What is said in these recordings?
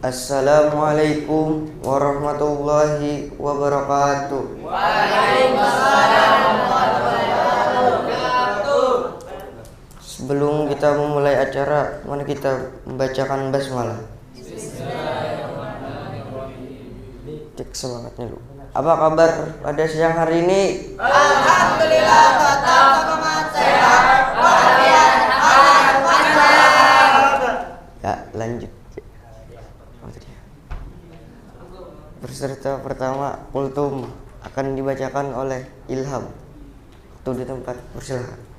Assalamualaikum warahmatullahi wabarakatuh. Waalaikumsalam warahmatullahi wabarakatuh. Sebelum kita memulai acara, mari kita membacakan basmalah. Cek semangatnya dulu. Apa kabar pada siang hari ini? Alhamdulillah, tetap semangat, sehat walafiat, aman, lancar. Ya, lanjut. Peserta pertama kultum akan dibacakan oleh Ilham. Waktu di tempat, persilakan.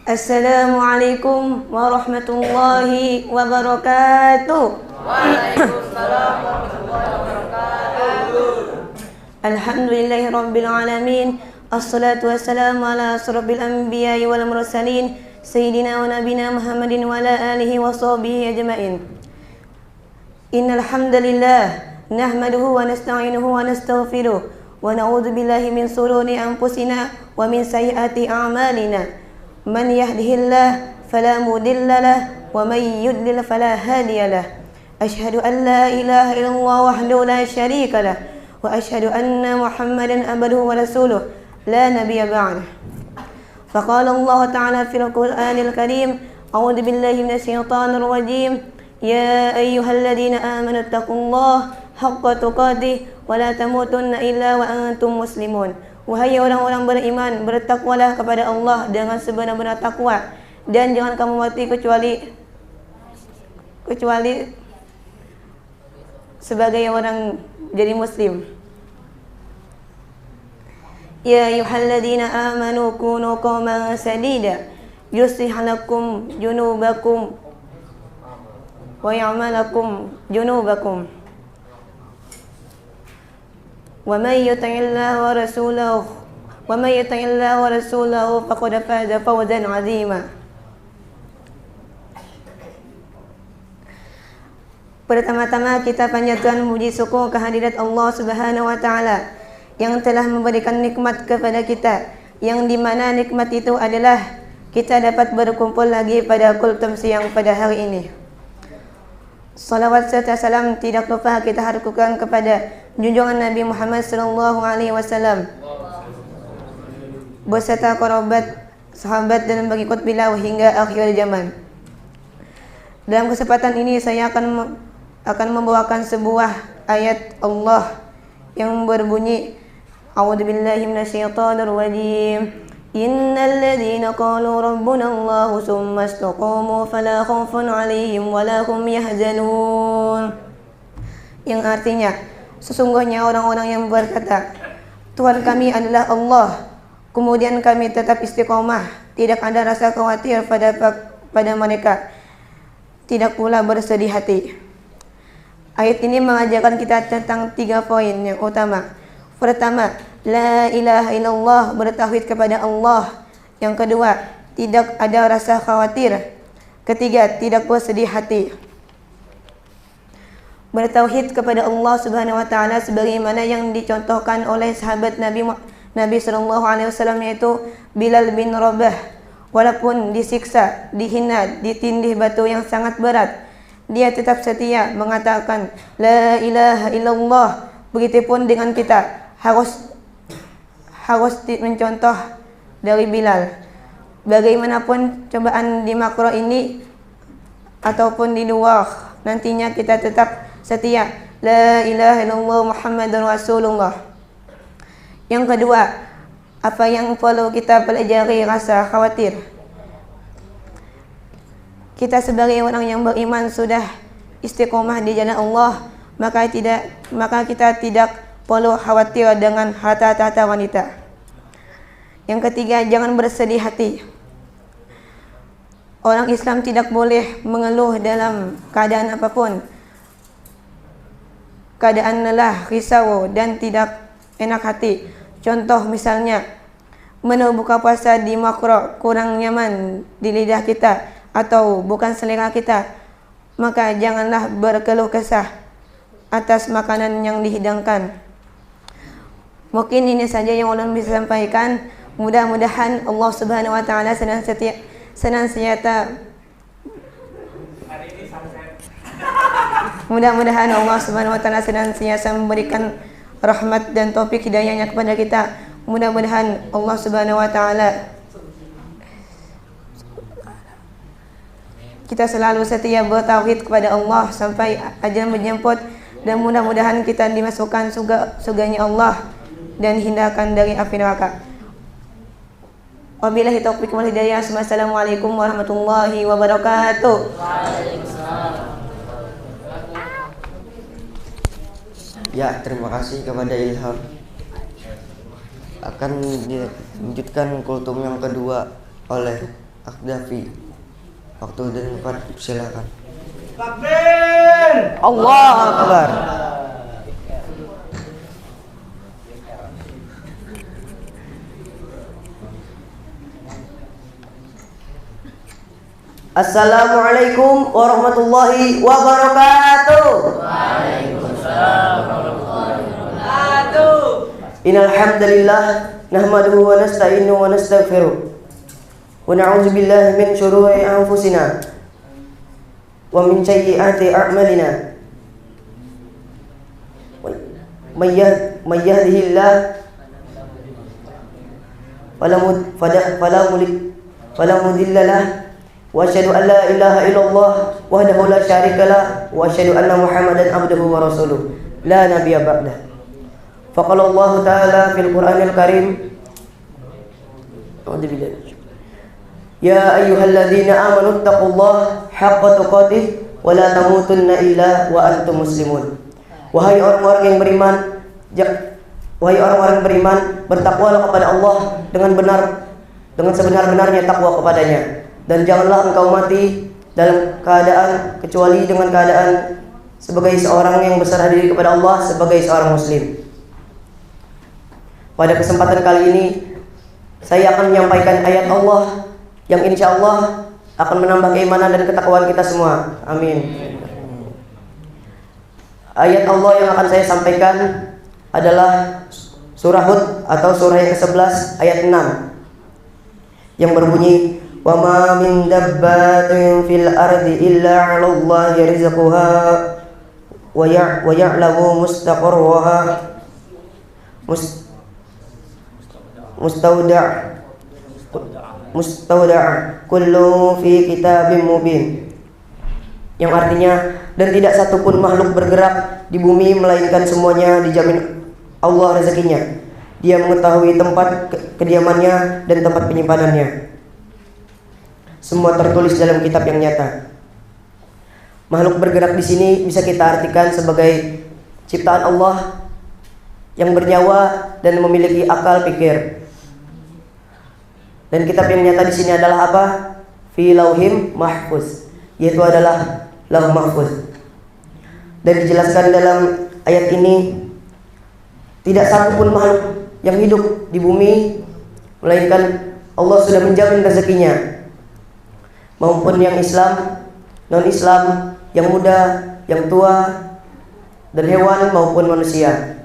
Assalamualaikum warahmatullahi wabarakatuh. Waalaikumsalam warahmatullahi wabarakatuh. Alhamdulillahi rabbil alamin. Assalatu wassalamu ala asrofil anbiya'i wal mursalin Sayyidina wa nabina Muhammadin wa ala alihi wa sahbihi ajma'in. Innal hamdalillah nahmaduhu wa nasta'inuhu wa nastaghfiruh wa na'udzu billahi min shururi anfusina wa min sayyiati a'malina. Man yahdihillah fala mudilla lahu wa man yudlil fala hadiya lahu. Asyhadu an la ilaha illallah wahdahu la syarika lahu wa asyhadu anna Muhammadan abduhu wa rasuluh la nabiyya ba'dahu. Faqala Allah ta'ala fil Qur'anil Karim, a'udzu billahi minasy syaithanir rajim. Ya ayyuhalladzina amanu taqullaha haqqa tuqatih wa la tamutunna illa wa antum muslimun. Wahai orang-orang beriman, bertakwalah kepada Allah dengan sebenar-benar takwa, dan jangan kamu mati kecuali sebagai orang jadi muslim. Ya ayyuhalladzina amanu kunu qauman sadida yuslih lakum junubakum wa ya'malakum junubakum. Wa may yuti'illaha wa rasulahu faqad faza fawzan 'azima. Pertama-tama kita panjatkan puji syukur kehadirat Allah Subhanahu wa taala yang telah memberikan nikmat kepada kita, yang di mana nikmat itu adalah kita dapat berkumpul lagi pada kultum siang pada hari ini. Salawat serta salam tidak lupa kita haturkan kepada junjungan Nabi Muhammad sallallahu alaihi wasallam beserta kerabat, sahabat dan pengikut beliau hingga akhir zaman. Dalam kesempatan ini saya akan membawakan sebuah ayat Allah yang berbunyi, A'udzubillahi minasyaitonir rajim. Innal ladzina qalu rabbuna Allah tsumma istaqamu fala khaufun 'alaihim wala hum yahzanun. Yang artinya, sesungguhnya orang-orang yang berkata, Tuhan kami adalah Allah, kemudian kami tetap istiqomah, tidak ada rasa khawatir pada mereka, tidak pula bersedih hati. Ayat ini mengajarkan kita tentang 3 poin yang utama. Pertama, la ilaha illallah, bertauhid kepada Allah. Yang kedua, tidak ada rasa khawatir. Ketiga, tidak bersedih hati. Bertauhid kepada Allah Subhanahu wa taala sebagaimana yang dicontohkan oleh sahabat Nabi sallallahu alaihi wasallam, yaitu Bilal bin Rabah. Walaupun disiksa, dihina, ditindih batu yang sangat berat, dia tetap setia mengatakan la ilaha illallah. Begitupun dengan kita, harus mencontoh dari Bilal. Bagaimanapun cobaan di makro ini ataupun di luar, nantinya kita tetap setia la ilaha illallah Muhammadur Rasulullah. Yang kedua, apa yang perlu kita pelajari? Rasa khawatir. Kita sebagai orang yang beriman sudah istiqomah di jalan Allah, maka kita tidak perlu khawatir dengan harta-harta wanita. Yang ketiga, jangan bersedih hati. Orang Islam tidak boleh mengeluh dalam keadaan apapun. Keadaan lelah, risau dan tidak enak hati. Contoh misalnya, menu buka puasa di makro kurang nyaman di lidah kita atau bukan selera kita, maka janganlah berkeluh kesah atas makanan yang dihidangkan. Mungkin ini saja yang ulun bisa sampaikan. Mudah-mudahan Allah Subhanahu wa taala senantiasa mudah-mudahan Allah Subhanahu wa taala senantiasa memberikan rahmat dan taufik hidayahnya kepada kita. Mudah-mudahan Allah Subhanahu wa taala kita selalu setia bertauhid kepada Allah sampai ajal menjemput, dan mudah-mudahan kita dimasukkan surganya Allah dan hindarkan dari api neraka. Wabillahi taufiq wal hidayah. Assalamualaikum warahmatullahi wabarakatuh. Ya, terima kasih kepada Ilham. Akan dilanjutkan kultum yang kedua oleh Akdafi. Waktu dan tempat silakan. Takbir. Allahu Akbar. Assalamualaikum warahmatullahi wabarakatuh. Innal hamdalillah nahmaduhu wa nasta'inuhu wa nastaghfiruh wa na'udzu billahi min shururi anfusina wa min sayyiati a'malina. May yahdihillah fala mudilla lahu wa asyhadu an la ilaha illallah wahdahu la syarika lah wa asyhadu anna Muhammadan abduhu wa rasuluh la nabiyya ba'dah. Faqala Allah Ta'ala fil Qur'anil Karim, ya ayyuhalladzina amanu taqullaha haqqa tuqatih wa la tamutunna illa wa antum muslimun. Wahai orang-orang yang beriman, bertakwalah kepada Allah dengan sebenar-benarnya takwa kepadanya, dan janganlah engkau mati dalam keadaan kecuali dengan keadaan sebagai seorang yang berserah diri kepada Allah sebagai seorang muslim. Pada kesempatan kali ini saya akan menyampaikan ayat Allah yang insya Allah akan menambah keimanan dan ketakwaan kita semua. Amin. Ayat Allah yang akan saya sampaikan adalah surah Hud atau surah yang ke-11 ayat 6 yang berbunyi, wa ma min dabbatin fil ardi illa 'ala Allahi rizquha wa ya'lamu mustaqarraha mustauda' kullu fi kitabim mubin, yang artinya, dan tidak satupun makhluk bergerak di bumi melainkan semuanya dijamin Allah rezekinya. Dia mengetahui tempat kediamannya dan tempat penyimpanannya. Semua tertulis dalam kitab yang nyata. Makhluk bergerak di sini bisa kita artikan sebagai ciptaan Allah yang bernyawa dan memiliki akal pikir. Dan kitab yang nyata di sini adalah apa? Fi lauhim mahfuz, yaitu adalah lauh mahfuz. Dan dijelaskan dalam ayat ini, tidak satupun makhluk yang hidup di bumi melainkan Allah sudah menjamin rezekinya, maupun yang Islam, non-Islam, yang muda, yang tua, dan hewan maupun manusia.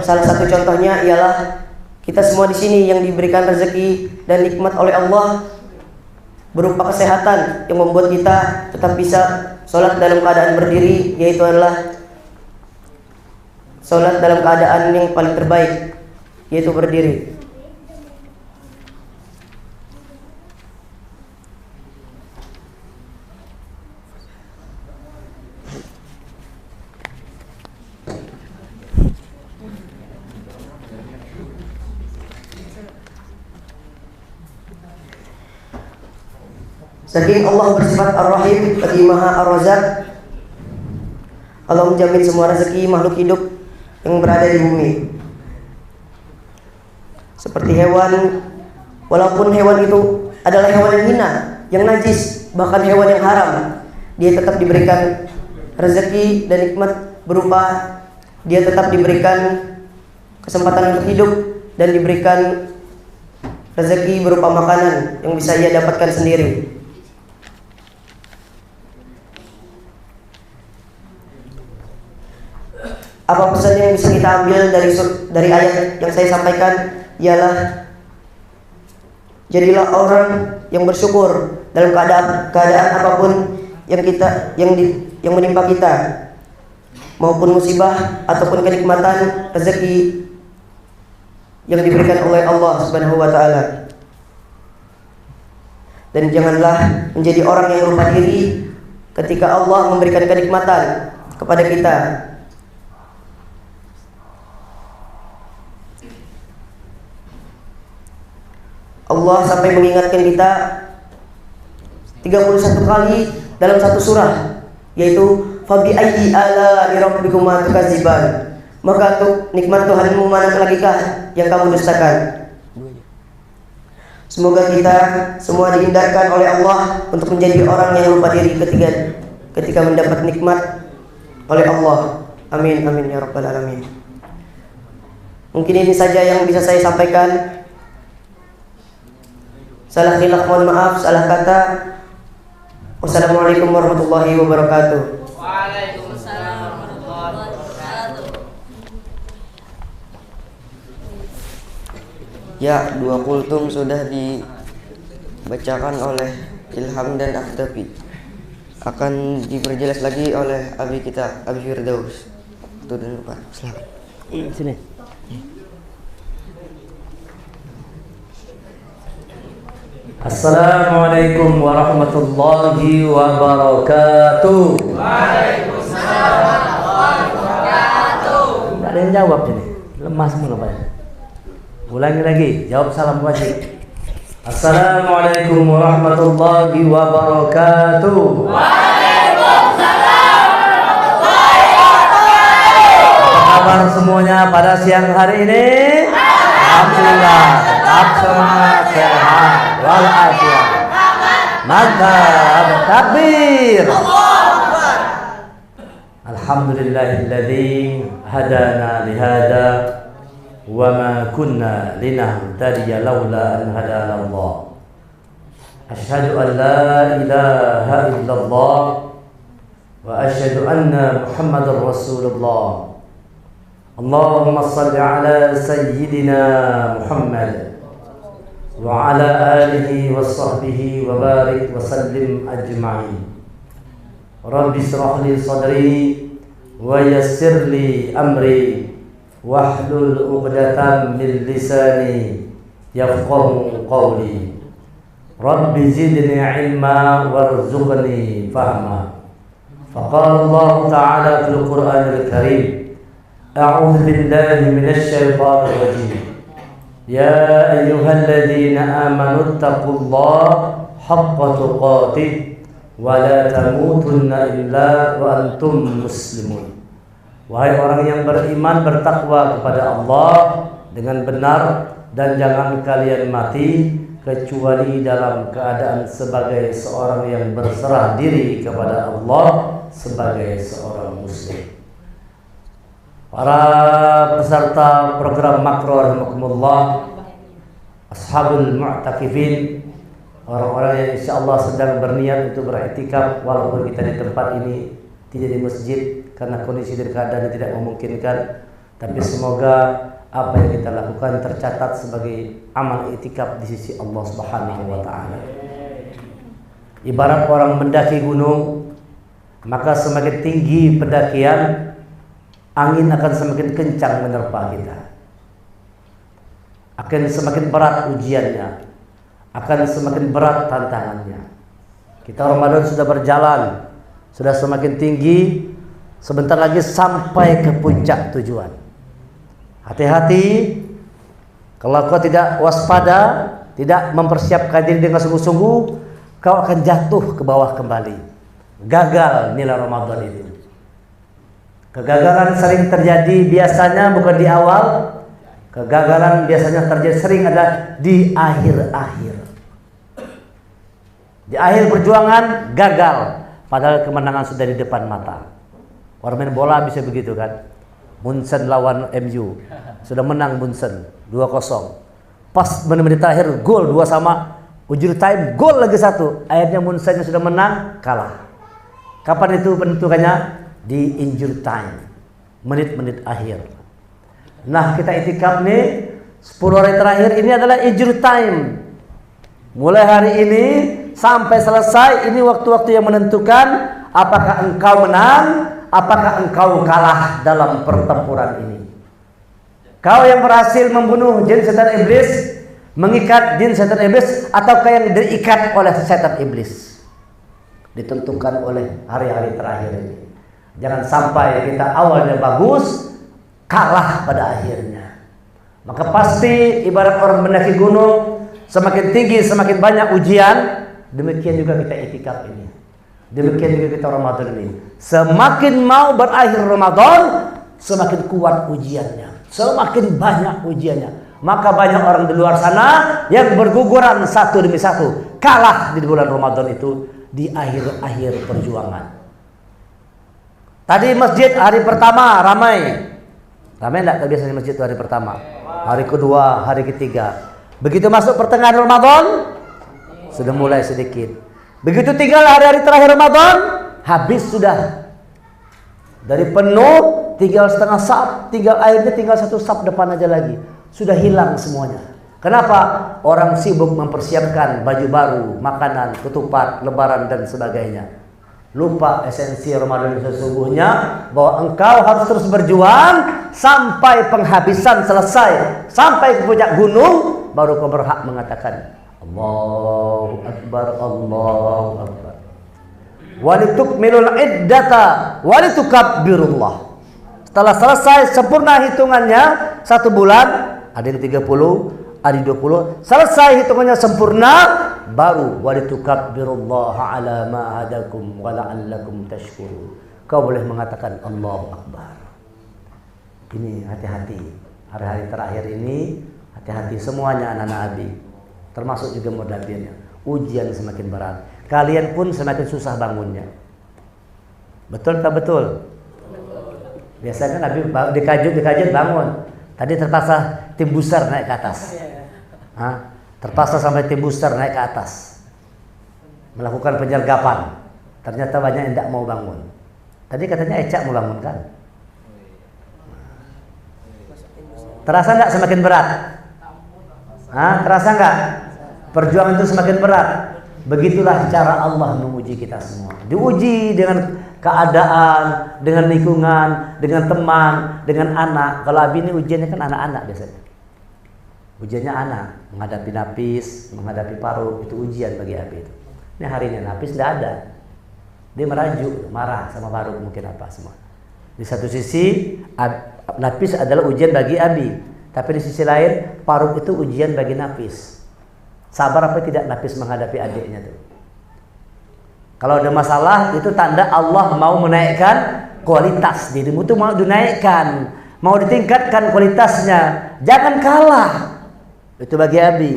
Salah satu contohnya ialah kita semua di sini yang diberikan rezeki dan nikmat oleh Allah berupa kesehatan yang membuat kita tetap bisa sholat dalam keadaan berdiri, yaitu adalah sholat dalam keadaan yang paling terbaik, yaitu berdiri. Saking Allah bersifat Ar-Rahim lagi Maha Ar-Razak, Allah menjamin semua rezeki makhluk hidup yang berada di bumi. Seperti hewan, walaupun hewan itu adalah hewan yang hina, yang najis, bahkan hewan yang haram, dia tetap diberikan rezeki dan nikmat berupa dia tetap diberikan kesempatan untuk hidup dan diberikan rezeki berupa makanan yang bisa ia dapatkan sendiri. Apa pesan yang bisa kita ambil dari ayat yang saya sampaikan ialah jadilah orang yang bersyukur dalam keadaan apapun yang menimpa kita, maupun musibah ataupun kenikmatan rezeki yang diberikan oleh Allah Subhanahu wa taala. Dan janganlah menjadi orang yang lupa diri ketika Allah memberikan kenikmatan kepada kita. Allah sampai mengingatkan kita 31 kali dalam satu surah, yaitu fabi ayyi ala'i rabbikuma tukadziban. Maka untuk nikmat Tuhanmu mana lagikah yang kamu dustakan? Semoga kita semua dihindarkan oleh Allah untuk menjadi orang yang lupa diri ketika mendapat nikmat oleh Allah. Amin amin ya rabbal alamin. Mungkin ini saja yang bisa saya sampaikan. Salah khilaf mohon maaf, salah kata. Wassalamualaikum warahmatullahi wabarakatuh. Waalaikumsalam warahmatullahi wabarakatuh. Ya, 2 kultum sudah dibacakan oleh Ilham dan Akhtafi. Akan diperjelas lagi oleh Abi kita, Abi Firdaus. Itu dan Pak, silakan. Sini. Assalamualaikum warahmatullahi wabarakatuh. Waalaikumsalam warahmatullahi wabarakatuh. Tidak ada yang jawab sini. Lemah semua Pak. Ulangi lagi, jawab salam wajib. Assalamualaikum warahmatullahi wabarakatuh. Waalaikumsalam warahmatullahi wabarakatuh. Apa kabar semuanya pada siang hari ini? Alhamdulillah, tetap semangat, sehat walafiat. Mantap, takbir. Alhamdulillahilladzi hadana lihada wa ma kunna linahtadiya laula an hadana Allah. Asyhadu an la ilaha illallah wa asyhadu anna Muhammadar Rasulullah. Allahumma salli ala sayyidina Muhammad wa ala alihi wa sahbihi wa barik wa sallim ajma'in. Rabbi israh li sadri wa yassir li amri wahlul 'uqdatam min lisani yafqahu qawli. Rabbi zidni ilma warzuqni fahma. Faqala Allah ta'ala fil Qur'anil Karim, a'udzu billahi minasy syaithanir rajim. Ya ayyuhalladzina amanu taqullaha haqqa tuqatih wa la tamutunna illa wa antum muslimun. Wahai orang yang beriman, bertakwa kepada Allah dengan benar dan jangan kalian mati kecuali dalam keadaan sebagai seorang yang berserah diri kepada Allah sebagai seorang muslim. Para peserta program Makro rahimakumullah, ashabul mu'takifin, orang-orang yang insyaallah sedang berniat untuk beriktikaf walaupun kita di tempat ini tidak di masjid karena kondisi dan keadaan tidak memungkinkan, tapi semoga apa yang kita lakukan tercatat sebagai amal iktikaf di sisi Allah Subhanahu wa taala. Ibarat orang mendaki gunung, maka semakin tinggi pendakian, angin akan semakin kencang menerpa kita. Akan semakin berat ujiannya, akan semakin berat tantangannya. Kita Ramadan sudah berjalan, sudah semakin tinggi, sebentar lagi sampai ke puncak tujuan. Hati-hati, kalau kau tidak waspada, tidak mempersiapkan diri dengan sungguh-sungguh, kau akan jatuh ke bawah kembali. Gagal nilai Ramadan itu. Kegagalan sering terjadi biasanya bukan di awal. Kegagalan biasanya terjadi sering ada di akhir-akhir. Di akhir perjuangan gagal, padahal kemenangan sudah di depan mata. Orang main bola bisa begitu kan. Munchen lawan MU. Sudah menang Munchen 2-0. Pas menit-menit terakhir gol 2-2. Ujur time gol lagi 1. Akhirnya Munchen sudah menang, kalah. Kapan itu penentukannya? Di injury time. Menit-menit akhir. Nah, kita itikaf nih 10 hari terakhir ini adalah injury time. Mulai hari ini sampai selesai, ini waktu-waktu yang menentukan apakah engkau menang, apakah engkau kalah dalam pertempuran ini. Kau yang berhasil membunuh jin setan iblis, mengikat jin setan iblis, ataukah yang diikat oleh setan iblis, ditentukan oleh hari-hari terakhir ini. Jangan sampai kita awalnya bagus, kalah pada akhirnya. Maka pasti ibarat orang mendaki gunung, semakin tinggi semakin banyak ujian. Demikian juga kita itikaf ini. Demikian juga kita Ramadan ini. Semakin mau berakhir Ramadan, semakin kuat ujiannya, semakin banyak ujiannya. Maka banyak orang di luar sana yang berguguran satu demi satu, kalah di bulan Ramadan itu di akhir-akhir perjuangan. Tadi masjid hari pertama ramai. Ramai enggak biasanya masjid itu hari pertama? Hari kedua, hari ketiga. Begitu masuk pertengahan Ramadan, sudah mulai sedikit. Begitu tinggal hari-hari terakhir Ramadan, habis sudah. Dari penuh, tinggal setengah saf, tinggal airnya tinggal 1 saf depan aja lagi. Sudah hilang semuanya. Kenapa? Orang sibuk mempersiapkan baju baru, makanan, ketupat, lebaran dan sebagainya. Lupa esensi Ramadan sesungguhnya, bahwa engkau harus terus berjuang sampai penghabisan selesai, sampai ke puncak gunung, baru kau berhak mengatakan Allahu Akbar, Allahu Akbar. Walitukmilul iddata walitukabbirullah. Setelah selesai sempurna hitungannya 1 bulan, ada yang 30, ada 20, selesai hitungannya sempurna, baru walitukabbirullaha ala ma hadakum wa la'allakum tashkurun. Kau boleh mengatakan Allahu Akbar. Ini hati-hati. Hari-hari terakhir ini hati-hati semuanya anak-anak Abi, termasuk juga mudabbirnya. Ujian semakin berat. Kalian pun semakin susah bangunnya. Betul tak betul? Biasanya Nabi dikajut bangun. Tadi terpaksa tim besar naik ke atas. Terpaksa sampai tim besar naik ke atas, melakukan penyergapan. Ternyata banyak yang tidak mau bangun. Tadi katanya Ecak mau bangun kan? Terasa nggak semakin berat? Terasa nggak? Perjuangan itu semakin berat. Begitulah cara Allah menguji kita semua. Diuji dengan keadaan, dengan lingkungan, dengan teman, dengan anak. Kalau Abi ini ujiannya kan anak-anak biasanya. Ujiannya anak, menghadapi Nafis, menghadapi Faruk, itu ujian bagi Abi itu. Ini hari ini Nafis tidak ada. Dia merajuk, marah sama Faruk mungkin apa semua. Di satu sisi Nafis adalah ujian bagi Abi, tapi di sisi lain Faruk itu ujian bagi Nafis. Sabar apa tidak Nafis menghadapi adiknya tuh. Kalau ada masalah itu tanda Allah mau menaikkan kualitas dirimu, itu mau dinaikkan, mau ditingkatkan kualitasnya. Jangan kalah. Itu bagi Abi.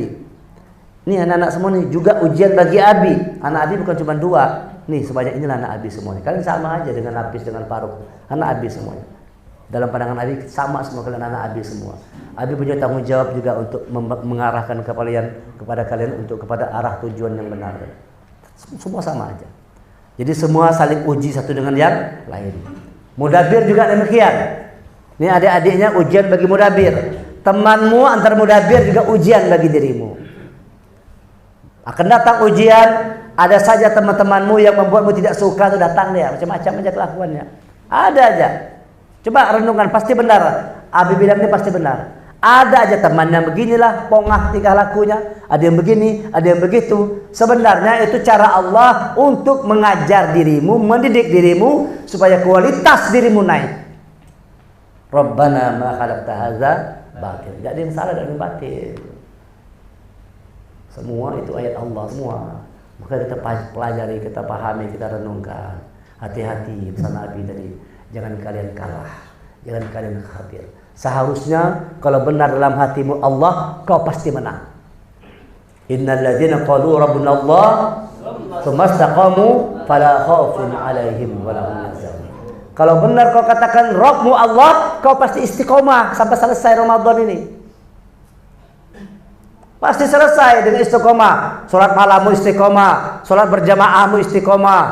Nih anak-anak semua nih juga ujian bagi Abi. Anak Abi bukan cuma 2. Nih sebanyak inilah anak Abi semuanya. Kalian sama aja dengan Nafis, dengan Faruk. Anak Abi semuanya. Dalam pandangan Abi sama semua kalian anak Abi semua. Abi punya tanggung jawab juga untuk mengarahkan kepada kalian untuk kepada arah tujuan yang benar. Semua sama aja. Jadi semua saling uji satu dengan yang lain. Mudabbir juga demikian. Ini adik-adiknya ujian bagi mudabbir. Temanmu antar mudabbir juga ujian bagi dirimu. Akan datang ujian. Ada saja teman-temanmu yang membuatmu tidak suka itu datang dia. Macam-macam aja kelakuannya. Ada aja. Coba renungkan, pasti benar. Abi bilang ini pasti benar. Ada aja temannya beginilah, pongah tingkah lakunya. Ada yang begini, ada yang begitu. Sebenarnya itu cara Allah untuk mengajar dirimu, mendidik dirimu supaya kualitas dirimu naik. Rabbana ma khalaqta hadza batil. Enggak ada yang salah dan yang batil. Semua itu ayat Allah semua. Maka kita pelajari, kita pahami, kita renungkan. Hati-hati bersama Abi tadi. Jangan kalian kalah, jangan kalian khawatir. Seharusnya kalau benar dalam hatimu Allah, kau pasti menang. Innal ladzina qalu rabbuna Allah tsumma istaqamu fala khaufun 'alaihim wa la hum yahzanun. Kalau benar kau katakan Rabbmu Allah, kau pasti istiqomah sampai selesai Ramadan ini. Pasti selesai dengan istiqomah. Salat malammu istiqomah, salat berjamaahmu istiqomah,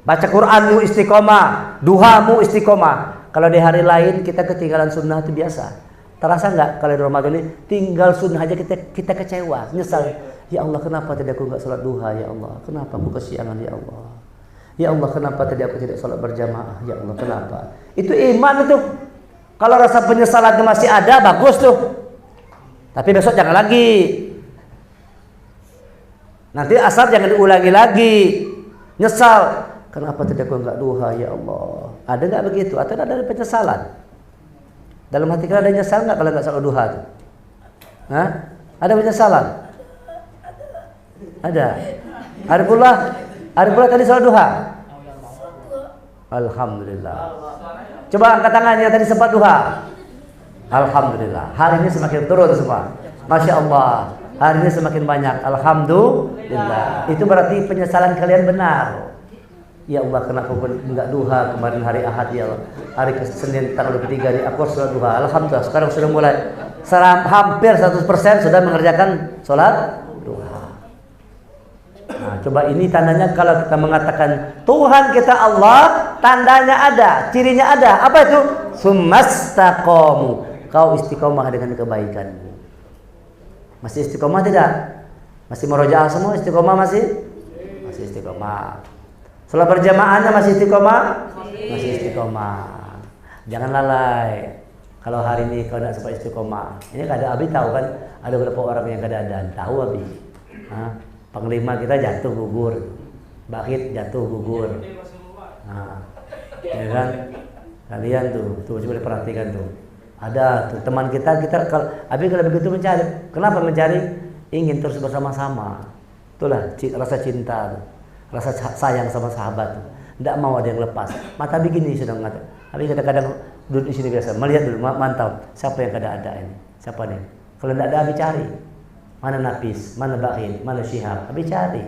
baca Qur'anmu istiqomah, duhamu istiqomah. Kalau di hari lain kita ketinggalan sunnah itu biasa. Terasa nggak kalau di Ramadan ini tinggal sunnah aja kita kecewa, nyesal. Ya Allah, kenapa tadi aku nggak salat duha? Ya Allah, kenapa aku kesiangan? Ya Allah. Ya Allah, kenapa tadi aku tidak sholat berjamaah? Ya Allah, kenapa? Itu iman itu. Kalau rasa penyesalan itu masih ada, bagus tuh. Tapi besok jangan lagi. Nanti asar jangan diulangi lagi. Nyesal. Kenapa tadi aku enggak duha? Ya Allah. Ada enggak begitu? Atau ada penyesalan? Dalam hati kita ada nyesal enggak kalau enggak sholat duha tuh? Hah? Ada penyesalan? Ada. Hari pula tadi sholat duha. Alhamdulillah. Coba angkat tangannya tadi sempat duha. Alhamdulillah. Hari ini semakin turun semua. Masya Allah. Hari ini semakin banyak. Alhamdulillah. Itu berarti penyesalan kalian benar. Ya Allah, kenapa aku enggak duha kemarin hari Ahad? Ya Allah, hari Senin tanggal 23 ini aku sholat duha. Alhamdulillah. Sekarang sudah mulai hampir 100% sudah mengerjakan sholat duha. Nah, coba ini tandanya kalau kita mengatakan Tuhan kita Allah, tandanya ada, cirinya ada. Apa itu? Summastaqamu. Kau istiqomah dengan kebaikanmu. Masih istiqomah tidak? Masih murojaah semua istiqomah masih? Masih istiqomah. Salat berjamaahnya masih istiqomah? Masih istiqomah. Jangan lalai. Kalau hari ini kau tidak sempat istiqomah. Ini kada Abi tahu kan? Ada beberapa orang yang keadaan tahu Abi. Hah? Panglima kita jatuh gugur, Bakit jatuh gugur. Nah, ya kan? Kalian tuh coba diperhatikan tuh. Ada tuh teman kita kalau begitu mencari. Kenapa mencari? Ingin terus bersama-sama. Itulah rasa cinta, rasa sayang sama sahabat. Tidak mau ada yang lepas. Mata begini sudah mengatakan. Abi kadang-kadang duduk di sini biasa, melihat dulu, mantau. Siapa yang ada ini? Siapa nih? Kalau tidak ada, Abi cari. Mana Nafis, mana Bakhil, mana Syihab, Abi cari.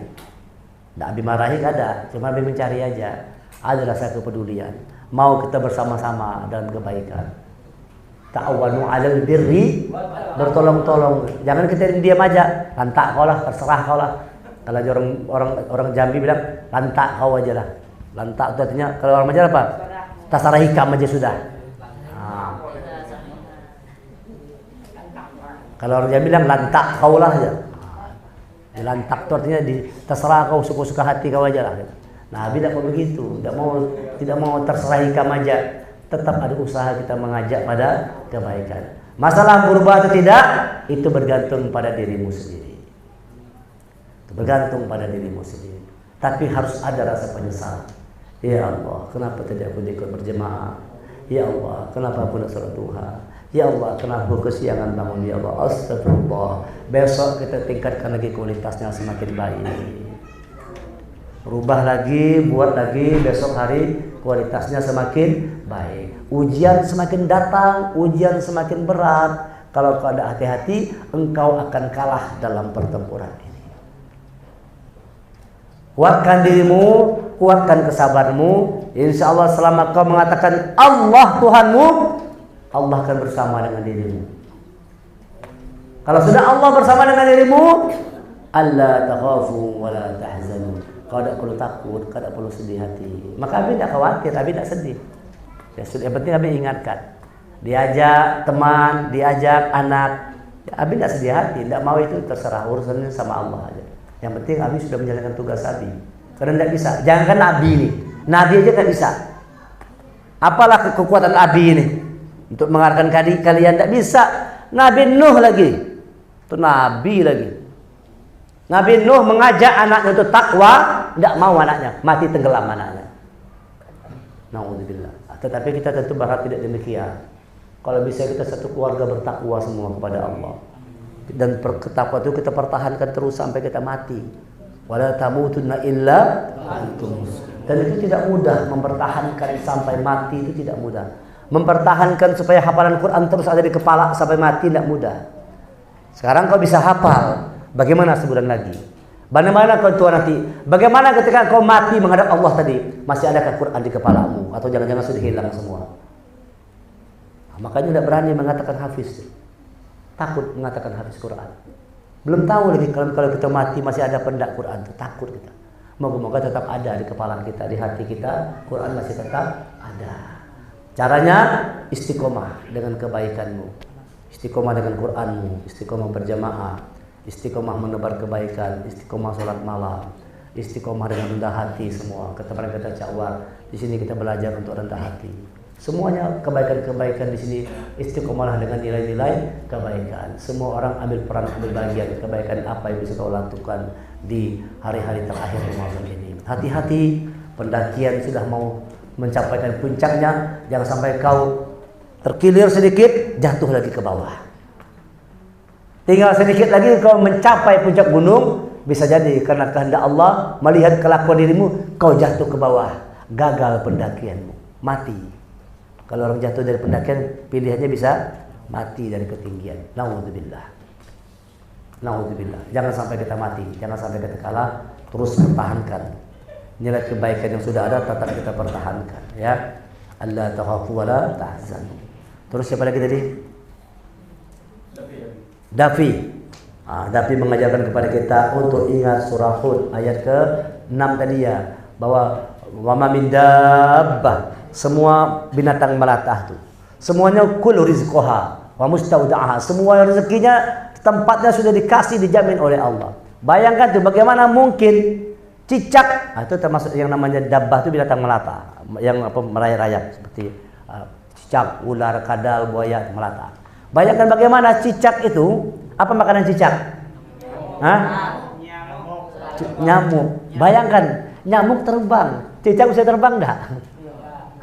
Tidak Abi marahi ada, cuma Abi mencari aja. Ada rasa kepedulian. Mau kita bersama-sama dalam kebaikan. Ta'awanu 'alal birri, bertolong-tolong. Jangan kita diam aja. Lantak kau lah, terserah kau lah. Kalau orang Jambi bilang lantak kau aja lah. Lantak itu artinya kalau orang Majar apa? Tasarah hikam aja sudah. Nah. Kalau orang Jambi bilang lantak kau lah aja. Lantak itu artinya terserah kau, suka-suka hati kau aja lah. Nah, Nabi tidak mau begitu, tidak mau terserah hikam aja. Tetap ada usaha kita mengajak pada kebaikan. Masalah berubah atau tidak, itu bergantung pada dirimu sendiri. Itu bergantung pada dirimu sendiri. Tapi harus ada rasa penyesalan. Ya Allah, kenapa tidak aku ikut berjemaah? Ya Allah, kenapa aku tidak sholat duha? Ya Allah, kenapa aku kesiangan bangun? Ya Allah, astagfirullah. Besok kita tingkatkan lagi kualitasnya semakin baik. Rubah lagi, buat lagi, besok hari kualitasnya semakin baik. Ujian semakin datang, ujian semakin berat. Kalau kau ada hati-hati, engkau akan kalah dalam pertempuran ini. Kuatkan dirimu, kuatkan kesabaranmu. Insya Allah selama kau mengatakan Allah Tuhanmu, Allah akan bersama dengan dirimu. Kalau sudah Allah bersama dengan dirimu, alla takhafu wa la tahzanu. Kau tidak perlu takut, kau tidak perlu sedih hati. Maka Abi tidak khawatir, Abi tidak sedih. Ya, yang penting Abi ingatkan. Diajak teman, diajak anak. Abi tidak sedih hati, tidak mau itu terserah urusannya sama Allah aja. Yang penting Abi sudah menjalankan tugas Abi. Karena tidak bisa. Jangankan Nabi ini, Nabi aja tidak bisa. Apalah kekuatan Abi ini untuk mengarahkan kalian tidak bisa. Nabi Nuh lagi, itu Nabi lagi. Nabi Nuh mengajak anaknya untuk takwa, tidak mau anaknya, mati tenggelam anaknya. Nauzubillah. Tetapi kita tentu berharap tidak demikian. Kalau bisa kita satu keluarga bertakwa semua kepada Allah. Dan ketakwaan itu kita pertahankan terus sampai kita mati. Wala tamutunna illa antum muslimun. Dan itu tidak mudah mempertahankan sampai mati, itu tidak mudah. Mempertahankan supaya hafalan Quran terus ada di kepala sampai mati tidak mudah. Sekarang kau bisa hafal. Bagaimana sebulan lagi? Bagaimana kau tua nanti? Bagaimana ketika kau mati menghadap Allah tadi? Masih adakah Quran di kepalamu? Atau jangan-jangan sudah hilang semua? Nah, makanya tidak berani mengatakan hafiz. Takut mengatakan hafiz Quran. Belum tahu lagi kalau kita mati masih ada pendak Quran. Takut kita. Moga-moga tetap ada di kepala kita, di hati kita. Quran masih tetap ada. Caranya istiqomah dengan kebaikanmu. Istiqomah dengan Quranmu. Istiqomah berjamaah. Istiqomah menebar kebaikan, istiqomah sholat malam, istiqomah dengan rendah hati semua. Kata mereka Cawar, di sini kita belajar untuk rendah hati. Semuanya kebaikan-kebaikan di sini, istiqomahlah dengan nilai-nilai kebaikan. Semua orang ambil peran, ambil bagian kebaikan apa yang bisa kau lakukan di hari-hari terakhir Ramadan ini. Hati-hati, pendakian sudah mau mencapaikan puncaknya, jangan sampai kau terkilir sedikit, jatuh lagi ke bawah. Tinggal sedikit lagi kau mencapai puncak gunung, bisa jadi karena kehendak Allah melihat kelakuan dirimu, kau jatuh ke bawah, gagal pendakianmu, mati. Kalau orang jatuh dari pendakian, pilihannya bisa mati dari ketinggian. Naudzubillah. Naudzubillah. Jangan sampai kita mati, jangan sampai kita kalah, terus pertahankan nilai kebaikan yang sudah ada, tetap kita pertahankan. Ya, Allah takhafu wa la tahzanu. Terus siapa lagi tadi? Dafi. Dafi mengajarkan kepada kita untuk ingat surah Hud ayat ke-6 tadi ya, bahwa wa ma min dabbah, semua binatang melata itu semuanya kul rizqaha wa mustaudaha, semua rezekinya tempatnya sudah dikasih, dijamin oleh Allah. Bayangkan tuh bagaimana mungkin cicak, itu termasuk yang namanya dabbah, itu binatang melata yang merayap-rayap seperti cicak, ular, kadal, buaya, melata. Bayangkan bagaimana cicak itu, apa makanan cicak? Hah? Nyamuk. Bayangkan, nyamuk terbang. Cicak bisa terbang enggak?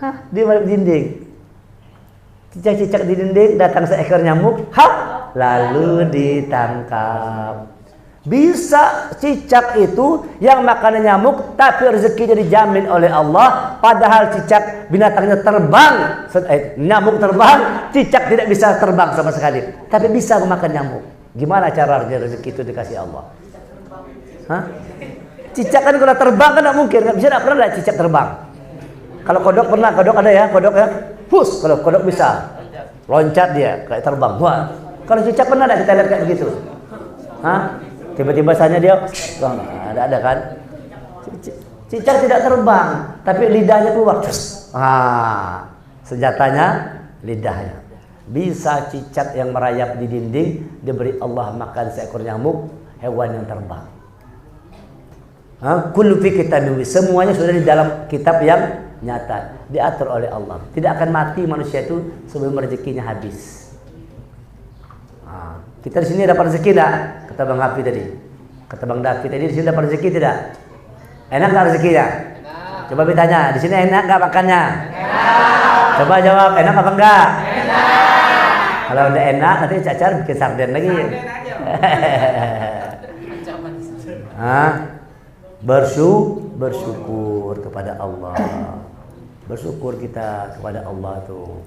Hah, di balik dinding. Cicak-cicak di dinding, datang seekor nyamuk, hap, lalu ditangkap. Bisa cicak itu yang makannya nyamuk, tapi rezekinya dijamin oleh Allah. Padahal cicak binatangnya terbang, nyamuk terbang, cicak tidak bisa terbang sama sekali, tapi bisa memakan nyamuk. Gimana caranya rezeki itu dikasih Allah? Hah? Cicak kan kalau terbang kan tidak mungkin, nggak bisa, tidak pernah ada cicak terbang. Kalau kodok pernah, kodok ada ya, kodok ya, hus, kalau kodok bisa loncat dia kayak terbang. Wah, kalau cicak pernah ada kita lihat kayak begitu? Hah? Tiba-tiba saja dia, ada kan? Cicak tidak terbang, tapi lidahnya keluar. Senjatanya lidahnya. Bisa cicak yang merayap di dinding diberi Allah makan seekor nyamuk, hewan yang terbang. Kullu fi kitabin, semuanya sudah di dalam kitab yang nyata, diatur oleh Allah. Tidak akan mati manusia itu sebelum rezekinya habis. Kita di sini dapat rezeki tidak? Kata Bang Hafi tadi, kata Bang Davi tadi, di sini dapat rezeki tidak? Enak nggak rezekinya? Coba ditanya, di sini enak nggak makannya? Enak. Coba jawab, enak apa enggak? Enak. Kalau udah enak, nanti Cacar bikin sarden lagi. Bersyukur kepada Allah. Bersyukur kita kepada Allah tuh.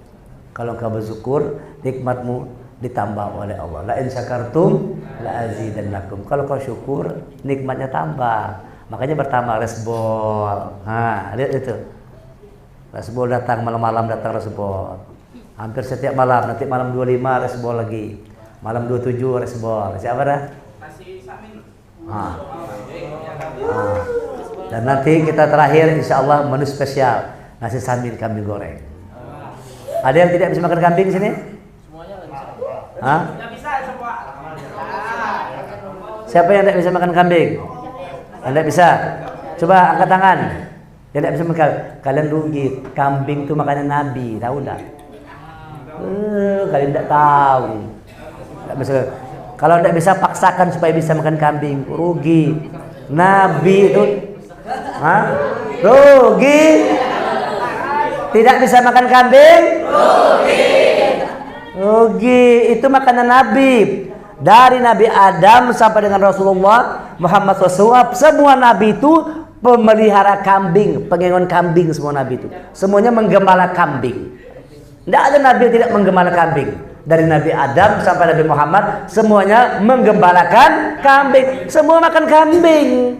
Kalau engkau bersyukur, nikmatmu ditambah oleh Allah. La in syakartum la azidannakum. Kalau kau syukur, nikmatnya tambah. Makanya bertambah resbol. Lihat itu. Resbol datang malam-malam, datang resbol. Hampir setiap malam. Nanti malam 25 resbol lagi. Malam 27 resbol. Siapa dah? Masih Samin. Dan nanti kita terakhir insyaallah menu spesial nasi samin kambing goreng. Ada yang tidak bisa makan kambing di sini? Hah? Siapa yang tidak bisa makan kambing? Yang tidak bisa? Coba angkat tangan. Yang tidak bisa makan. Kalian rugi. Kambing itu makannya Nabi, tahu enggak? Kalian tidak tahu. Tidak bisa. Kalau tidak bisa paksakan supaya bisa makan kambing, rugi. Nabi itu, rugi. Tidak bisa makan kambing, rugi. Itu makanan Nabi. Dari Nabi Adam sampai dengan Rasulullah Muhammad SAW, semua Nabi itu pemelihara kambing, pengengon kambing, semua Nabi itu. Semuanya menggembala kambing. Tidak ada Nabi yang tidak menggembala kambing. dari Nabi Adam sampai Nabi Muhammad semuanya menggembalakan kambing, semua makan kambing.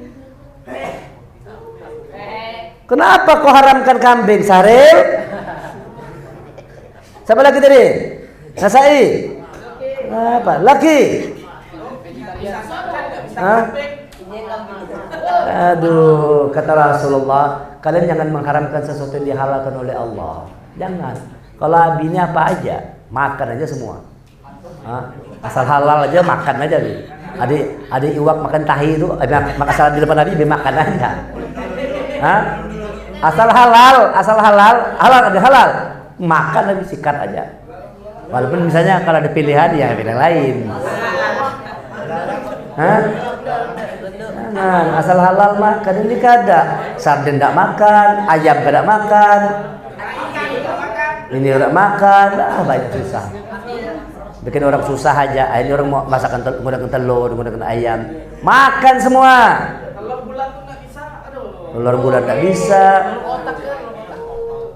Kenapa kau haramkan kambing, Sahril? Siapa lagi tadi? Nasai? Apa? Laki? Hah? Aduh, kata Rasulullah, kalian jangan mengharamkan sesuatu yang dihalalkan oleh Allah. Jangan. Kalau bini apa aja, makan aja semua. Hah? Asal halal aja makan aja. Adik iwak makan tahi itu, asal di depan Nabi makan aja. Hah? Asal halal ada halal, makan aja, sikat aja. Walaupun misalnya kalau ada pilihan ya pilihan lain. Hah? Nah, asal halal makan ini kada. Sarden tidak makan, ayam kada makan. Ini orang makan, banyak susah. Bikin orang susah aja. Ini orang mau masakan menggunakan telur, menggunakan ayam. Makan semua. Telur bulat tuh nggak bisa, aduh. Telur bulat nggak bisa.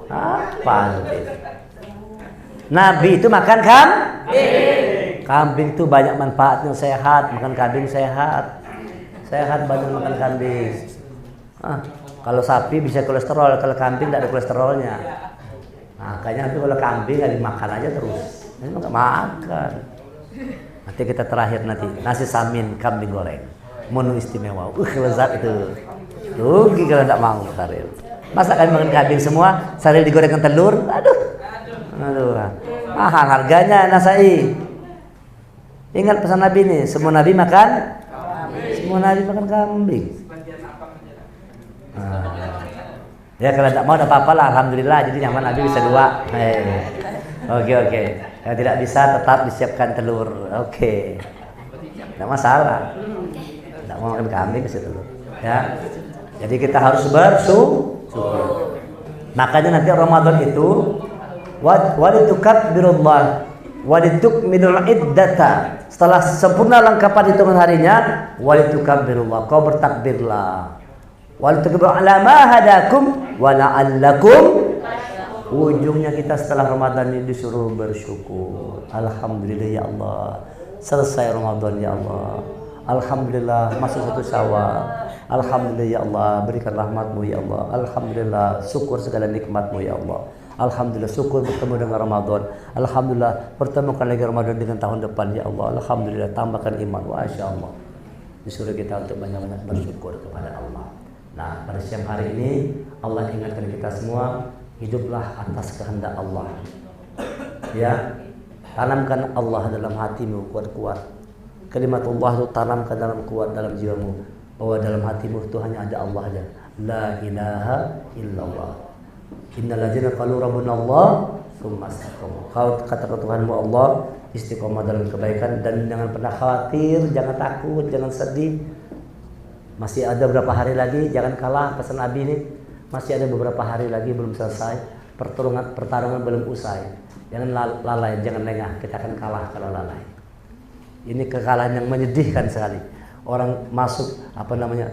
Apa? Nabi itu makan kambing itu banyak manfaatnya, sehat. Makan kambing sehat. Sehat banyak makan kambing. Kalau sapi bisa kolesterol, kalau kambing tidak ada kolesterolnya. Makanya nanti kalau kambing nggak dimakan aja terus, ini nggak makan. Nanti kita terakhir nanti nasi samin kambing goreng, menu istimewa. Lezat itu. Rugi kalau tidak mau, Saril. Masa kami makan kambing semua, Saril digorengkan telur, aduh, mahal harganya Nasai. Ingat pesan Nabi nih, semua Nabi makan kambing. Ya kalau tidak mau tidak apa-apa lah, alhamdulillah. Jadi nyaman Nabi bisa dua. Oke. Kalau tidak bisa tetap disiapkan telur. Oke. Tidak masalah. Tidak mau makan kambing kasih telur. Ya. Jadi kita harus bersyukur. Makanya nanti Ramadan itu walitukabirullah walitukmilul iddata. Setelah sempurna lengkapan hitungan harinya, walitukabirullah, kau bertakbirlah. Walitukabirullah ala ma hadakum wa la'allakum. Ujungnya kita setelah Ramadan ini disuruh bersyukur. Alhamdulillah ya Allah, selesai Ramadan ya Allah. Alhamdulillah masuk satu Syawal. Alhamdulillah ya Allah, berikan rahmatmu ya Allah. Alhamdulillah, syukur segala nikmatmu ya Allah. Alhamdulillah, syukur bertemu dengan Ramadan. Alhamdulillah, pertemukan lagi Ramadan dengan tahun depan ya Allah. Alhamdulillah, tambahkan iman. Masya Allah. Disuruh kita untuk banyak-banyak bersyukur kepada Allah. Nah, pada siang hari ini Allah ingatkan kita semua, hiduplah atas kehendak Allah. Ya, tanamkan Allah dalam hatimu kuat-kuat. Kalimat Allah itu tanamkan dalam kuat dalam jiwamu, bahwa dalam hatimu itu hanya ada Allah saja. La ilaha illallah. Innal ladzina qalu rabbuna Allah tsumma istaqamu. Kau katakan Tuhanmu Allah, istiqomah dalam kebaikan dan jangan pernah khawatir, jangan takut, jangan sedih. Masih ada beberapa hari lagi, jangan kalah pesan Nabi ini. Masih ada beberapa hari lagi belum selesai, pertarungan belum usai. Jangan lalai, jangan lengah, kita akan kalah kalau lalai. Ini kekalahan yang menyedihkan sekali. Orang masuk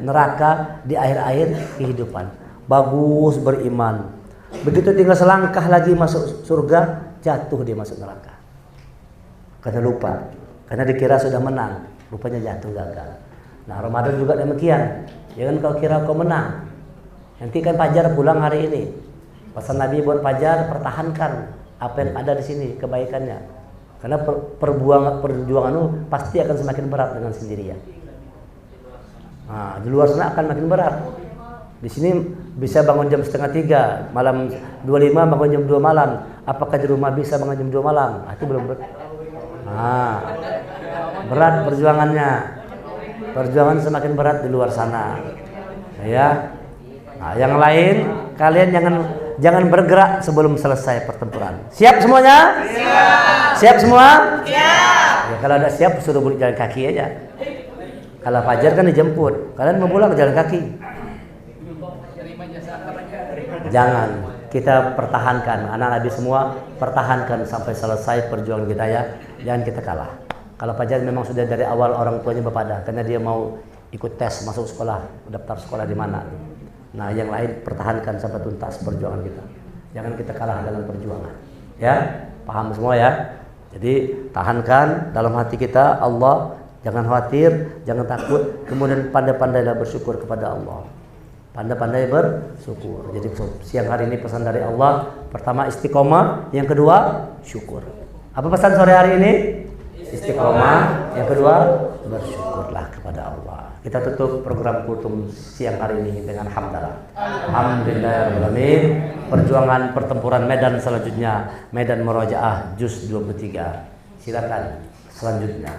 neraka di akhir-akhir kehidupan. Bagus beriman. Begitu tinggal selangkah lagi masuk surga, jatuh dia masuk neraka. Karena lupa, karena dikira sudah menang, rupanya jatuh gagal. Nah, Ramadan juga demikian. Jangan kau kira kau menang. Nanti kan Fajar pulang hari ini. Pesan Nabi buat Fajar, pertahankan apa yang ada di sini kebaikannya. Karena perjuanganmu pasti akan semakin berat dengan sendirian. Nah, di luar sana akan makin berat. Di sini bisa bangun jam 2:30 malam, 25 bangun jam 2 malam. Apakah di rumah bisa bangun jam 2 malam? Itu belum berat. Berat perjuangannya. Perjuangan semakin berat di luar sana. Ya. Nah, yang lain kalian jangan bergerak sebelum selesai pertempuran. Siap semuanya? Siap. Siap semua? Siap. Ya, kalau ada siap suruh jalan kaki aja. Kalau Fajar kan dijemput, kalian mau pulang jalan kaki. Jangan, kita pertahankan, anak Nabi semua pertahankan sampai selesai perjuangan kita ya. Jangan kita kalah. Kalau Fajar memang sudah dari awal orang tuanya berpada, karena dia mau ikut tes masuk sekolah, daftar sekolah di mana. Nah, yang lain pertahankan sampai tuntas perjuangan kita. Jangan kita kalah dalam perjuangan. Ya, paham semua ya? Jadi tahankan dalam hati kita Allah, jangan khawatir, jangan takut, kemudian pandai-pandailah bersyukur kepada Allah. Pandai-pandai bersyukur. Jadi siang hari ini pesan dari Allah, pertama istiqomah, yang kedua syukur. Apa pesan sore hari ini? Istiqomah, yang kedua bersyukurlah kepada Allah. Kita tutup program kultum siang hari ini dengan hamdalah. Alhamdulillahirrahmanirrahim. Perjuangan pertempuran medan selanjutnya, Medan Murojaah Juz 23. Silakan selanjutnya.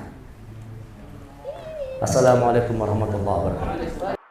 Assalamualaikum warahmatullahi wabarakatuh.